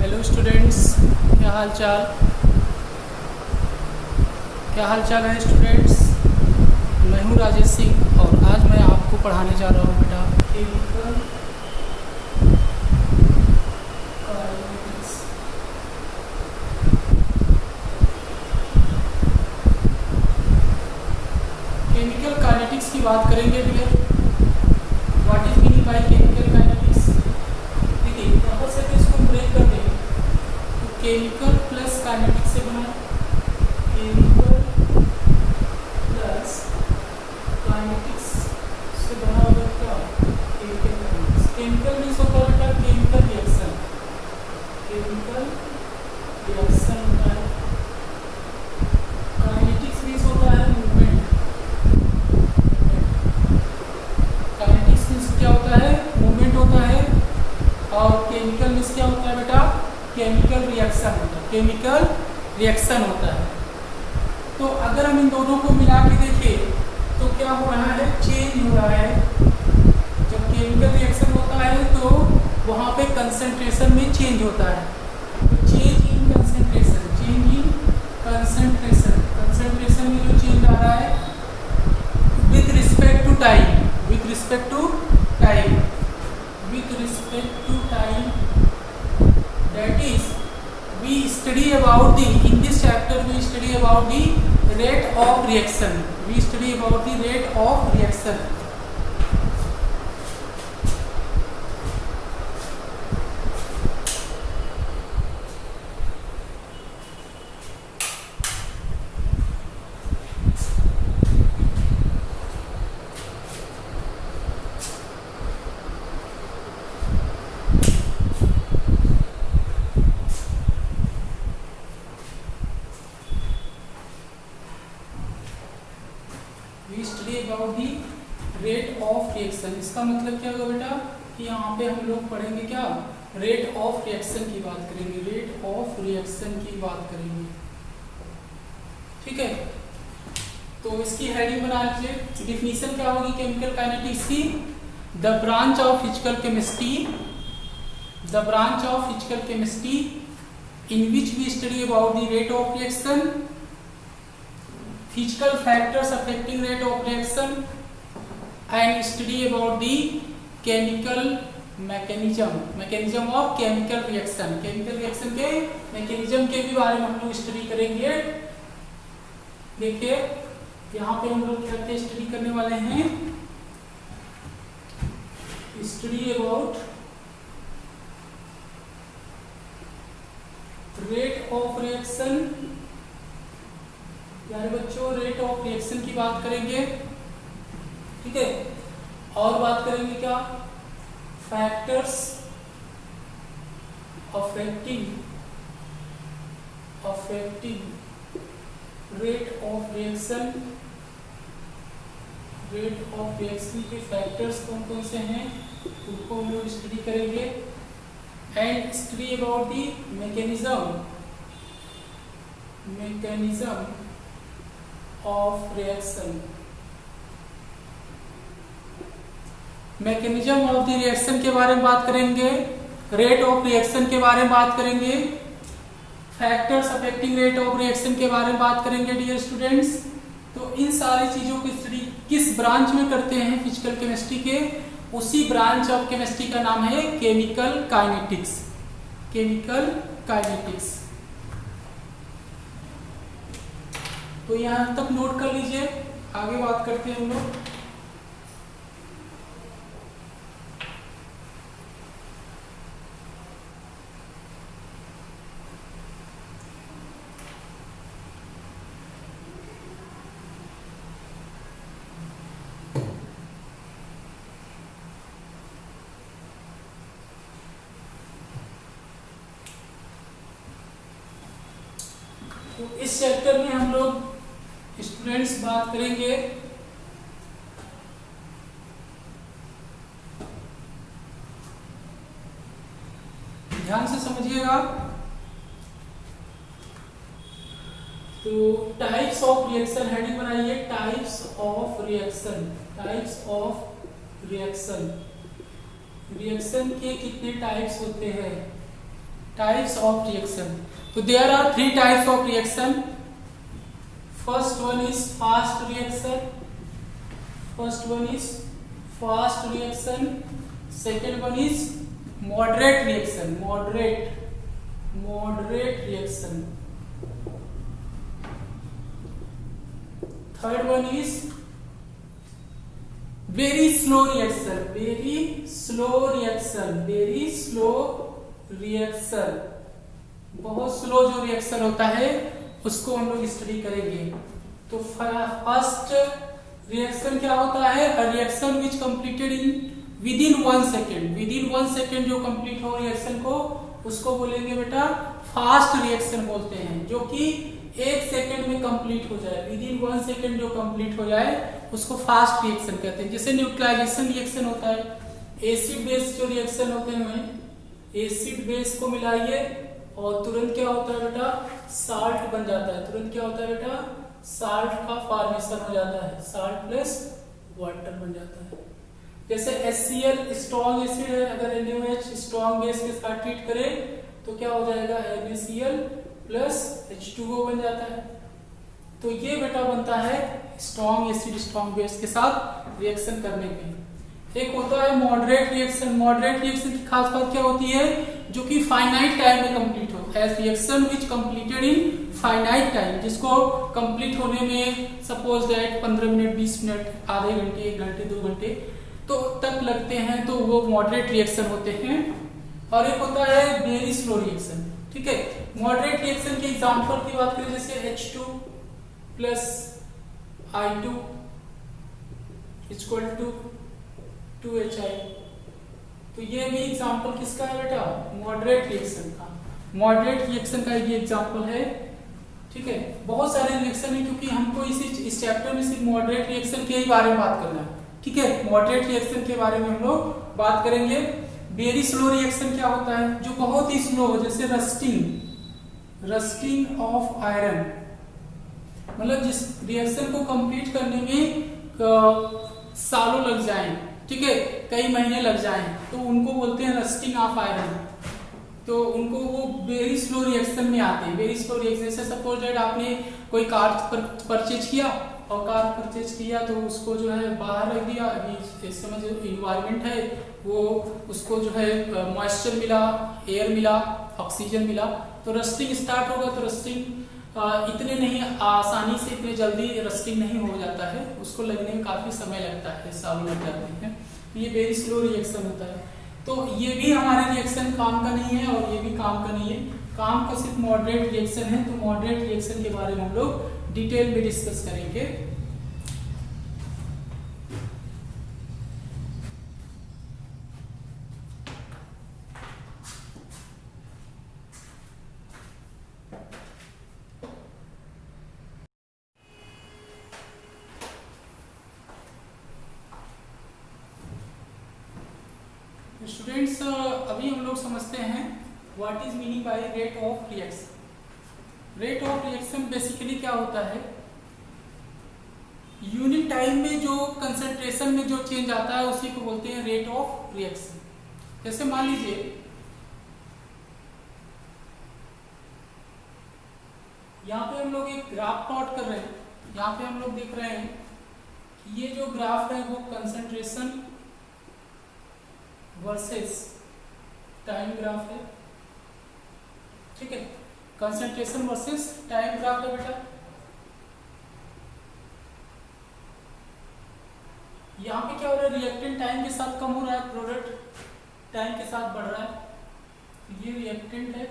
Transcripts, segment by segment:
Hello students, क्या हाल चाल है स्टूडेंट्स। मैं हूं राजेश सिंह और आज मैं आपको पढ़ाने जा रहा हूं बेटा केमिकल काइनेटिक्स। केमिकल काइनेटिक्स की बात करेंगे dear. What is meaning by chemical kinetics. देखिए यहाँ से तो इसको ब्रेक कर देंगे तो केमिकल प्लस काइनेटिक्स से बना केमिकल प्लस काइनेटिक्स से बना होगा क्या केमिकल काइनेटिक्स। केमिकल मीन्स होता है बेटा केमिकल रिएक्शन होता है। काइनेटिक्स मीन्स होता है मूवमेंट। काइनेटिक्स मीन्स क्या होता है, मूवमेंट होता है। और केमिकल मीन्स क्या होता है बेटा, केमिकल रिएक्शन होता है। केमिकल रिएक्शन होता है। तो अगर हम इन दोनों को मिला के देखें तो क्या हो रहा है, चेंज हो रहा है। जब केमिकल रिएक्शन होता है तो वहाँ पे कंसंट्रेशन में चेंज होता है। तो चेंज इन कंसंट्रेशन में जो चेंज आ रहा है with respect to time that is we study about the in this chapter we study about the rate of reaction. We study about the rate of reaction। इसका मतलब क्या होगा बेटा कि यहाँ पे हम लोग पढ़ेंगे क्या, रेट ऑफ रिएक्शन की बात करेंगे। ठीक है, तो इसकी हेडिंग बना लीजिए। डिफिनीशन क्या होगी केमिकल काइनेटिक्स की, the branch of physical chemistry in which we study about the rate of reaction, physical factors affecting rate of reaction and study about the chemical mechanism of chemical reaction के mechanism के भी बारे में हम लोग study करेंगे। देखिए यहाँ पे हम लोग क्या स्टडी करने वाले हैं, study about rate of reaction. यार बच्चों रेट ऑफ रिएक्शन की बात करेंगे, ठीक है। और बात करेंगे क्या, factors affecting rate of reaction के फैक्टर्स कौन कौन से हैं उनको हम लोग स्टडी करेंगे। And study about the mechanism of reaction. Mechanism of the reaction के बारे में बात करेंगे, रेट ऑफ रिएक्शन के बारे में बात करेंगे, factors affecting rate of reaction के बारे में बात करेंगे डियर स्टूडेंट्स। तो इन सारी चीजों की स्टडी किस ब्रांच में करते हैं फिजिकल केमिस्ट्री के, उसी ब्रांच ऑफ केमिस्ट्री का नाम है केमिकल काइनेटिक्स। तो यहां तक नोट कर लीजिए, आगे बात करते हैं हम लोग। तो इस चैप्टर में हम लोग स्टूडेंट्स बात करेंगे ध्यान से समझिएगा। तो टाइप्स ऑफ रिएक्शन हेडिंग बनाइए, टाइप्स ऑफ रिएक्शन। रिएक्शन के कितने टाइप्स होते हैं, Types of reaction. So there are three types of reaction. First one is fast reaction. First one is fast reaction. Second one is moderate reaction. Moderate reaction. Third one is very slow reaction. Very slow reaction. Very slow reaction, बहुत slow जो reaction होता है उसको हम लोग study करेंगे। तो first reaction क्या होता है? A reaction which completed in with in 1 second. With in 1 second जो कंप्लीट हो रिएक्शन को उसको बोलेंगे बेटा फास्ट रिएक्शन बोलते हैं, जो कि 1 सेकेंड में कंप्लीट हो जाए। विद इन 1 सेकेंड जो कंप्लीट हो जाए उसको फास्ट रिएक्शन कहते हैं। जैसे न्यूट्रलाइजेशन रिएक्शन होता है, एसिड बेस जो रिएक्शन होते हैं, एसिड बेस को मिलाइए और तुरंत क्या होता है बेटा? साल्ट बन जाता है। तुरंत क्या होता है बेटा? साल्ट का फॉर्मेशन हो जाता है, साल्ट प्लस वाटर बन जाता है। जैसे HCl स्ट्रॉन्ग एसिड है, अगर NaOH स्ट्रॉन्ग बेस के साथ ट्रीट करें तो क्या हो जाएगा? NaCl प्लस H2O बन जाता है। तो ये बेटा बनता है स्ट्रॉन्ग एसिड स्ट्रॉन्ग बेस के साथ रिएक्शन करने के। एक होता है मॉडरेट रिएक्शन। मॉडरेट रिएक्शन की खास बात क्या होती है? जो कि फाइनाइट टाइम में कंप्लीट हो। As reaction which completed in finite time, जिसको कंप्लीट होने में सपोज दैट 15 मिनट 20 मिनट, आधे घंटे 1 घंटे 2 घंटे तो तक लगते हैं, तो वो मॉडरेट रिएक्शन होते हैं। और एक होता है वेरी स्लो रिएक्शन। ठीक है, मॉडरेट रिएक्शन के एग्जांपल की बात करें, जैसे H2 plus I2 equal to 2HI, तो ये भी एग्जांपल किसका है बेटा? मॉडरेट रिएक्शन का। मॉडरेट रिएक्शन का ये एग्जांपल है। ठीक है, बहुत सारे रिएक्शन है, क्योंकि हमको इस चैप्टर में सिर्फ मॉडरेट रिएक्शन के ही बारे में बात करना है। ठीक है, मॉडरेट रिएक्शन के बारे में हम लोग बात करेंगे। वेरी स्लो रिएक्शन क्या होता है? जो बहुत ही स्लो हो, जैसे रस्टिंग ऑफ आयरन, मतलब जिस रिएक्शन को कंप्लीट करने में सालों लग जाएं, ठीक है, कई महीने लग जाएं, तो उनको बोलते हैं रस्टिंग ऑफ आयरन। तो उनको वो वेरी स्लो रिएक्शन में आते हैं। वेरी स्लो रिएक्शन, जैसे सपोज दैट आपने कोई कार परचेज किया और कार परचेज किया तो उसको जो है बाहर रख दिया। अभी इस समय जो इन्वायरमेंट है वो उसको जो है मॉइस्चर मिला, एयर मिला, ऑक्सीजन मिला, तो रस्टिंग स्टार्ट होगा। तो रस्टिंग इतने नहीं आसानी से, इतने जल्दी रस्टिंग नहीं हो जाता है, उसको लगने में काफी समय लगता है, सालों लग जाते हैं। ये वेरी स्लो रिएक्शन होता है। तो ये भी हमारे रिएक्शन काम का नहीं है और ये भी काम का नहीं है, काम का सिर्फ मॉडरेट रिएक्शन है। तो मॉडरेट रिएक्शन के बारे में हम लोग डिटेल में डिस्कस करेंगे। स्टूडेंट्स, अभी हम लोग समझते हैं what is meaning by rate of reaction. Rate of reaction basically क्या होता है? यूनिट टाइम में जो कंसंट्रेशन में जो चेंज आता है उसी को बोलते हैं रेट ऑफ रिएक्शन। जैसे मान लीजिए यहाँ पे हम लोग एक ग्राफ प्लॉट कर रहे हैं। यहाँ पे हम लोग देख रहे हैं कि ये जो ग्राफ है वो कंसंट्रेशन वर्सेस टाइम ग्राफ है। ठीक है, कंसंट्रेशन वर्सेस टाइम ग्राफ है बेटा। यहाँ पे क्या हो रहा है? रिएक्टेंट टाइम के साथ कम हो रहा है, प्रोडक्ट टाइम के साथ बढ़ रहा है। ये रिएक्टेंट है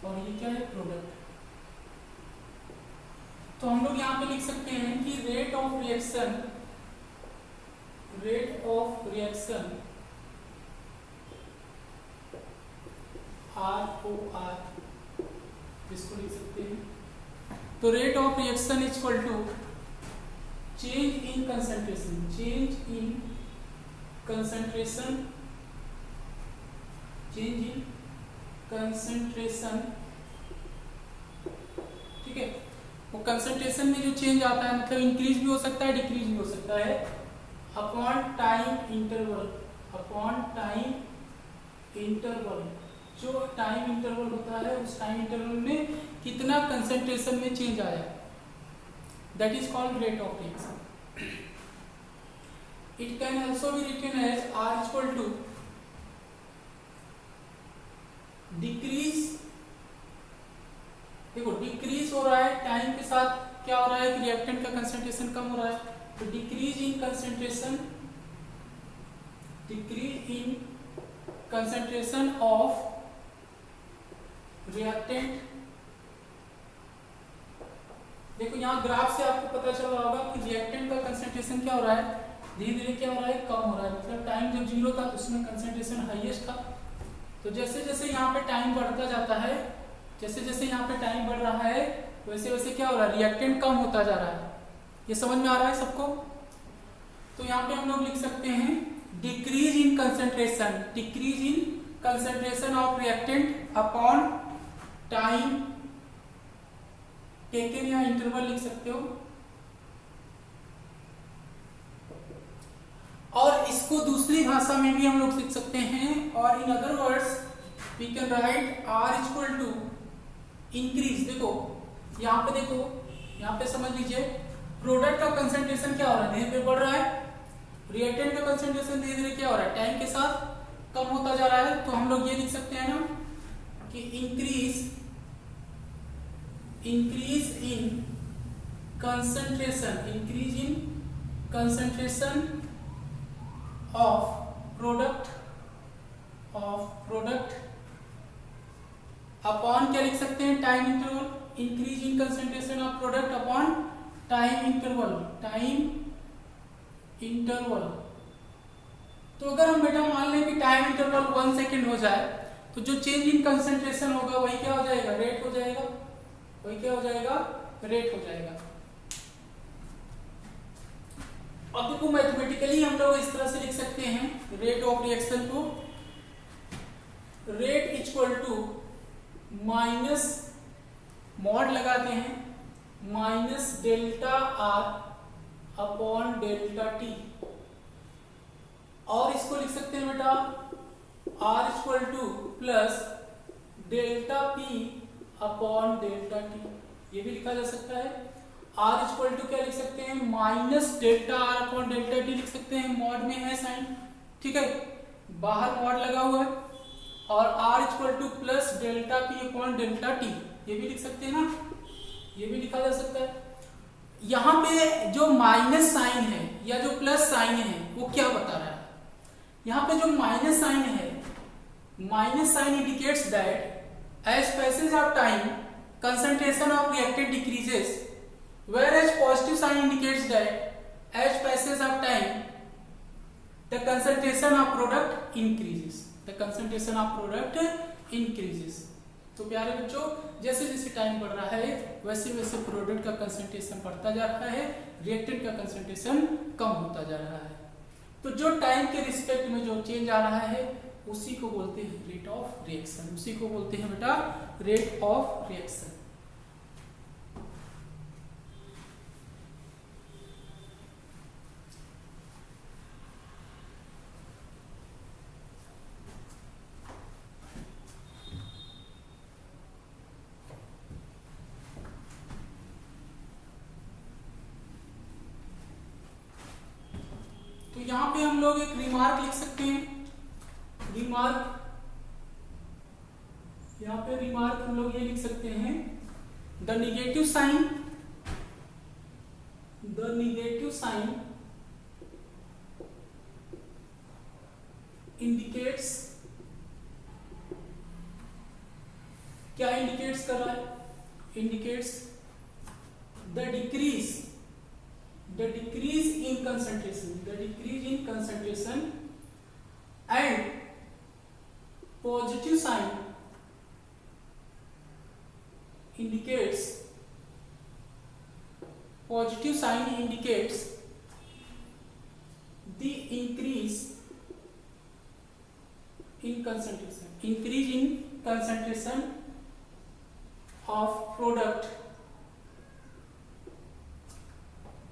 और ये क्या है? प्रोडक्ट। तो हम लोग यहाँ पे लिख सकते हैं कि रेट ऑफ रिएक्शन ROR, इसको लिख सकते हैं। तो rate of reaction is equal to change in concentration, ठीक है। वो कंसंट्रेशन में जो चेंज आता है मतलब इंक्रीज भी हो सकता है, डिक्रीज भी हो सकता है अपॉन टाइम इंटरवल जो टाइम इंटरवल होता है उस टाइम इंटरवल में कितना कंसंट्रेशन में चेंज आया, that is called rate of reaction. It can also be written as R equal to decrease. देखो डिक्रीज हो रहा है टाइम के साथ, क्या हो रहा है कि रिएक्टेंट का कंसंट्रेशन कम हो रहा है, तो decrease in concentration of reactant. देखो यहाँ ग्राफ से आपको पता चल रहा होगा कि रिएक्टेंट का कंसंट्रेशन क्या हो रहा है, धीरे धीरे क्या हो रहा है, कम हो रहा है. मतलब टाइम जब 0 था तो उसमें कंसंट्रेशन हाईएस्ट था. तो जैसे जैसे यहाँ पे टाइम बढ़ता जाता है, जैसे जैसे यहाँ पे टाइम बढ़ रहा है वैसे वैसे क्या हो रहा है, रिएक्टेंट कम होता जा रहा है. ये समझ में आ रहा है सबको. तो यहाँ पे हम लोग लिख सकते हैं decrease in concentration of reactant upon time taken, या इंटरवल लिख सकते हो. और इसको दूसरी भाषा में भी हम लोग लिख सकते हैं, और in other words we can write R equal to increase. देखो यहाँ पे, देखो यहाँ पे समझ लीजिए प्रोडक्ट का कंसंट्रेशन क्या हो रहा है, धीरे धीरे बढ़ रहा है. रिएक्टेंट का कंसंट्रेशन धीरे धीरे क्या हो रहा है, टाइम के साथ कम होता जा रहा है. तो हम लोग ये लिख सकते हैं ना कि increase in concentration of product upon क्या लिख सकते हैं, time interval. Increase in concentration of product upon time interval. तो अगर हम बेटा मान लें कि टाइम इंटरवल 1 सेकेंड हो जाए तो जो चेंज इन कंसंट्रेशन होगा वही क्या हो जाएगा, रेट हो जाएगा. वही क्या हो जाएगा, रेट हो जाएगा. अब देखो मैथमेटिकली हम लोग इस तरह से लिख सकते हैं रेट ऑफ रिएक्शन को, rate equal to minus mod लगाते हैं minus delta R upon delta T. और इसको लिख सकते हैं बेटा R equal to plus delta P upon delta T. ये भी लिखा जा सकता है. आर इक्वल टू क्या लिख सकते हैं, minus delta R upon delta T लिख सकते हैं. मॉड में है साइन, ठीक है, बाहर मॉड लगा हुआ है. और R equal to plus delta P upon delta T, ये भी लिख सकते हैं ना, ये भी लिखा जा सकता है. यहाँ पे जो माइनस साइन है या जो प्लस साइन है वो क्या बता रहा है, यहाँ पे जो माइनस साइन है, minus sign indicates that as passage of time concentration of reactant decreases, whereas positive sign indicates that as passage of time the concentration of product increases. तो प्यारे बच्चों, जैसे जैसे टाइम बढ़ रहा है वैसे वैसे प्रोडक्ट का कंसंट्रेशन बढ़ता जा रहा है, रिएक्टेंट का कंसंट्रेशन कम होता जा रहा है. तो जो टाइम के रिस्पेक्ट में जो चेंज आ रहा है उसी को बोलते हैं रेट ऑफ रिएक्शन. उसी को बोलते हैं बेटा रेट ऑफ रिएक्शन. तो यहां पे हम लोग एक रिमार्क लिख सकते हैं. रिमार्क, यहाँ पे रिमार्क हम लोग ये लिख सकते हैं, द निगेटिव साइन इंडिकेट्स, क्या इंडिकेट्स कर रहा है, indicates the decrease in concentration, and positive sign indicates the increase in concentration of product.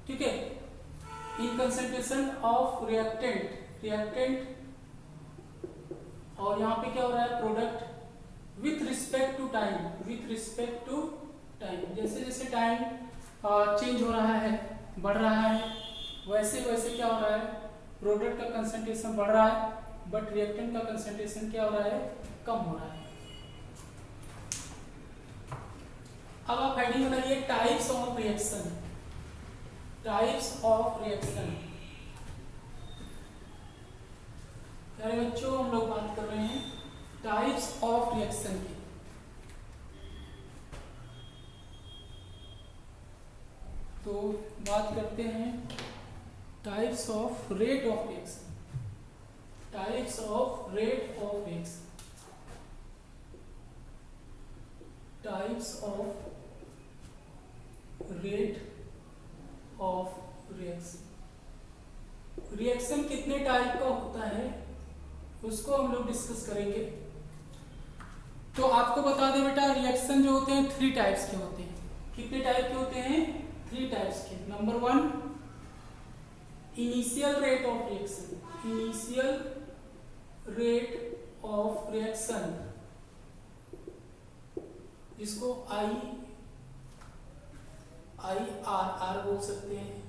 ठीक है, इन कंसंट्रेशन ऑफ रिएक्टेंट, और यहाँ पे क्या हो रहा है, product. Time, with respect to time, जैसे जैसे टाइम चेंज हो रहा है, बढ़ रहा है, वैसे वैसे क्या हो रहा है, प्रोडक्ट का कंसंट्रेशन बढ़ रहा है, बट रिएक्टेंट का कंसंट्रेशन क्या हो रहा है, कम हो रहा है। अब आप हेडिंग बनाइए types of reaction, types of reaction. प्यारे बच्चों, हम लोग बात कर रहे हैं टाइप्स ऑफ रिएक्शन की। तो बात करते हैं types of rate of reaction, types of rate of reaction, types of rate of reaction. Reaction कितने टाइप का होता है उसको हम लोग डिस्कस करेंगे। तो आपको बता दें बेटा, रिएक्शन जो होते हैं 3 टाइप्स के होते हैं। कितने टाइप के होते हैं? 3 टाइप्स के। Number 1 initial rate of reaction, initial rate of reaction, जिसको IRR बोल सकते हैं,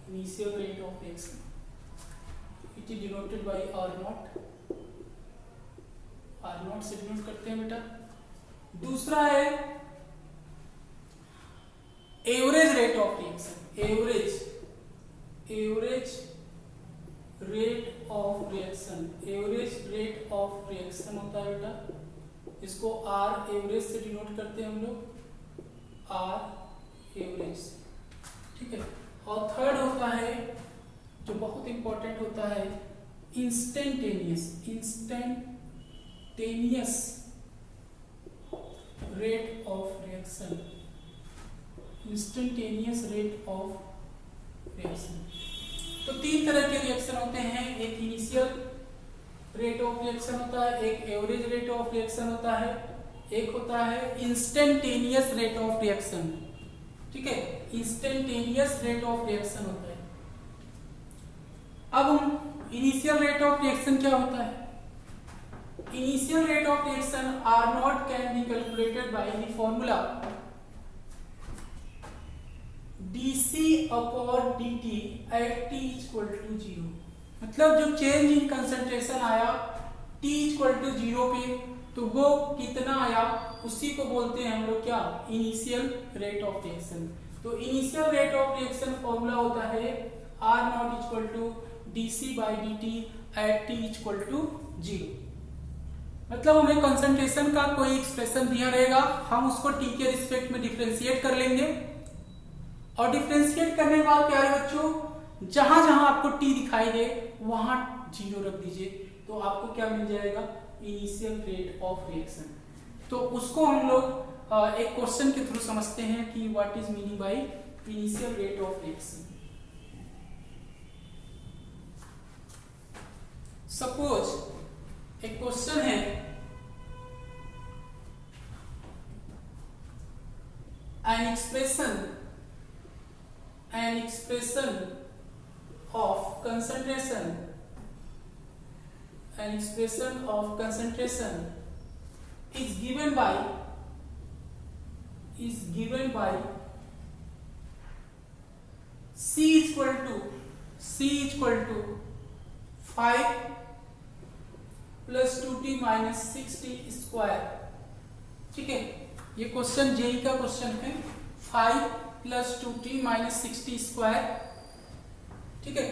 initial rate of reaction. It is denoted by R0, R0 से डिनोट करते हैं बेटा। दूसरा है average rate of reaction, average rate of reaction, average rate of reaction होता है बेटा, इसको R एवरेज से डिनोट करते हैं हम लोग, R एवरेज, ठीक है। और थर्ड होता है जो बहुत इंपॉर्टेंट होता है, instantaneous rate of reaction, instantaneous rate of reaction. तो 3 तरह के रिएक्शन होते हैं, एक इनिशियल रेट ऑफ रिएक्शन होता है, एक एवरेज रेट ऑफ रिएक्शन होता है, एक होता है इंस्टेंटेनियस रेट ऑफ रिएक्शन, ठीक है, इंस्टेंटेनियस रेट ऑफ रिएक्शन होता है। अब इनिशियल रेट ऑफ रिएक्शन क्या होता है? Initial rate of reaction R0 can be calculated by the formula dC/dt at t equal to 0। मतलब जो चेंज इन कंसंट्रेशन आया t equal to 0 पे, तो वो कितना आया उसी को बोलते हैं हम लोग क्या? Initial rate of reaction. तो initial rate of reaction formula होता है R0 equal to dC/dt at t equal to 0। मतलब हमें कंसंट्रेशन का कोई एक्सप्रेशन दिया रहेगा, हम उसको t के रिस्पेक्ट में डिफरेंशिएट कर लेंगे, और डिफरेंशिएट करने के बाद प्यारे बच्चों जहां जहां आपको t दिखाई दे वहां 0 रख दीजिए, तो आपको क्या मिल जाएगा? Initial rate of reaction. तो उसको हम लोग एक क्वेश्चन के थ्रू समझते हैं कि what is meaning by initial rate of reaction. Suppose एक क्वेश्चन है, an expression of concentration is given by C equal to 5 plus 2t minus 6t square, ठीक है। ये क्वेश्चन जेई का क्वेश्चन है, 5 plus 2t minus 6t square, ठीक है।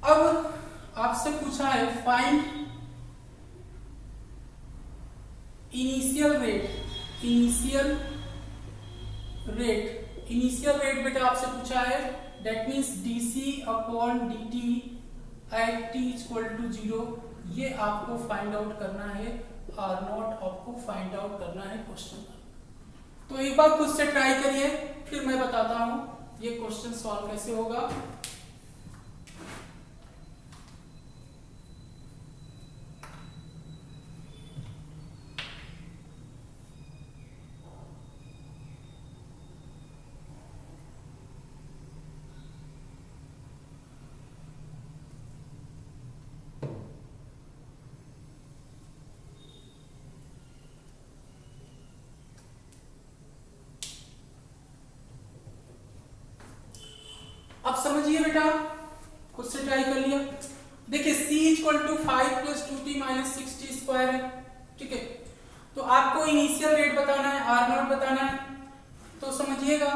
अब आपसे पूछा है फाइंड इनिशियल रेट बेटा आपसे पूछा है, that means dC/dt at t equal to 0। ये आपको फाइंड आउट करना है, R0 आपको फाइंड आउट करना है क्वेश्चन का। तो एक बार खुद से ट्राई करिए, फिर मैं बताता हूं ये क्वेश्चन सॉल्व कैसे होगा। अब समझिए बेटा, खुद से ट्राई कर लिया। देखिए c equal to 5 plus 2t minus 6t square है, ठीक है। तो आपको इनिशियल रेट बताना है, आर नॉट बताना है। तो समझिएगा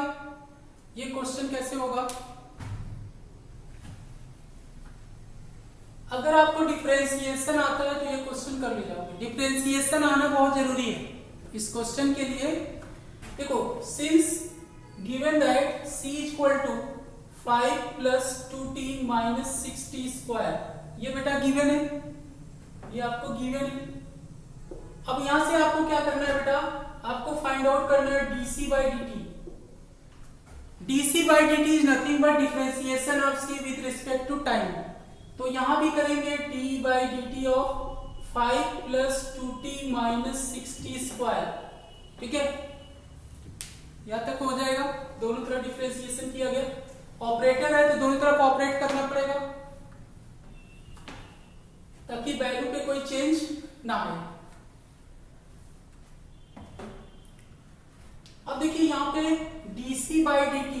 ये क्वेश्चन कैसे होगा। अगर आपको डिफरेंशिएशन आता है तो ये क्वेश्चन कर ले जाओगे। डिफरेंशिएशन आना बहुत जरूरी है इस क्वेश्चन के लिए। देखो, since given that c equal to 5 plus 2t minus 6t square, ये बेटा गिवन है, ये आपको गिवन है। अब यहां से आपको क्या करना है बेटा, आपको फाइंड आउट करना है dc by dt। dc by dt is nothing but differentiation of c with respect to time. तो यहां भी करेंगे d by dt of 5 plus 2t minus 6t square, ठीक है। यहां तक हो जाएगा, दोनों तरफ डिफरेंशिएशन किया गया। ऑपरेटर है तो दोनों तरफ ऑपरेट करना पड़ेगा ताकि वैल्यू पे कोई चेंज ना आए। अब देखिए यहां पे dc by dt,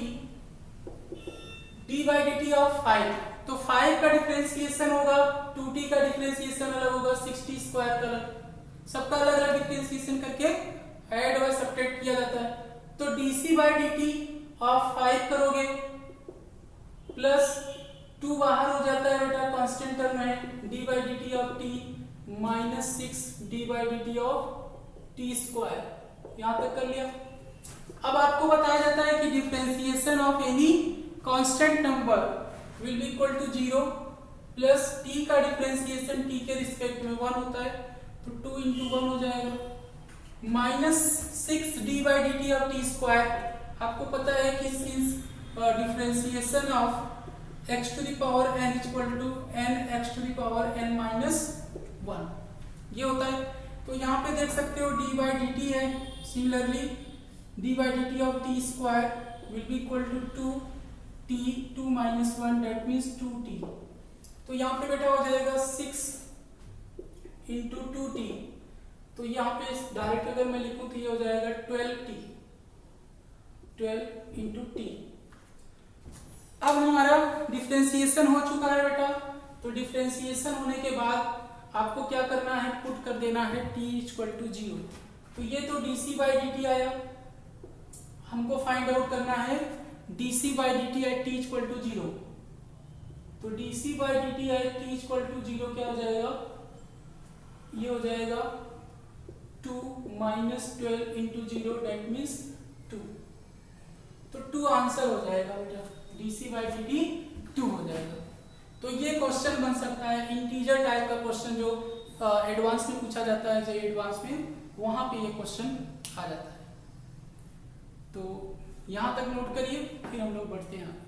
d by dt of 5, तो 5 का डिफरेंशिएशन होगा, 2t का डिफरेंशिएशन अलग होगा, 6t स्क्वायर का अलग, सबका अलग अलग डिफरेंशिएशन करके ऐड और सब्ट्रैक्ट किया जाता है। तो dc बाई dt ऑफ 5 करोगे प्लस 2 बाहर हो जाता है बेटा, कांस्टेंट टर्म है, d by dt of t minus 6 d by dt of t square. यहां तक कर लिया। अब आपको बताया जाता है कि differentiation of any constant number will be equal to 0 plus t का डिफरेंशिएशन t के रिस्पेक्ट में 1 होता है, तो 2 इंटू 1 हो जाएगा minus 6 d by d t of t square. आपको पता है कि since differentiation of x to the power n equal to n x to the power n minus 1 ये होता है। तो यहाँ पे देख सकते हो d बाई डी टी है, similarly d by d t of t square will be equal to 2t 2 minus 1 that means 2t। तो यहाँ पे बेटा हो जाएगा 6 इंटू 2t, तो यहाँ पे डायरेक्ट अगर मैं लिखूं तो ये हो जाएगा 12t, 12 इंटू टी। अब हमारा डिफरेंशिएशन हो चुका है बेटा। तो डिफरेंशिएशन होने के बाद आपको क्या करना है, पुट कर देना है t इक्वल टू 0। तो ये तो dc बाई dt आया, हमको फाइंड आउट करना है dc by dt at t equal to 0। तो dc by dt at t equal to 0 क्या हो जाएगा, ये हो जाएगा 2 माइनस 12 इंटू 0 डेट मीन्स 2। तो 2 आंसर हो जाएगा बेटा, dc बाई dt 2 हो जाएगा। तो ये क्वेश्चन बन सकता है इंटीजर टाइप का क्वेश्चन जो एडवांस में पूछा जाता है, जो एडवांस में वहां पे ये क्वेश्चन आ जाता है। तो यहां तक नोट करिए, फिर हम लोग बढ़ते हैं।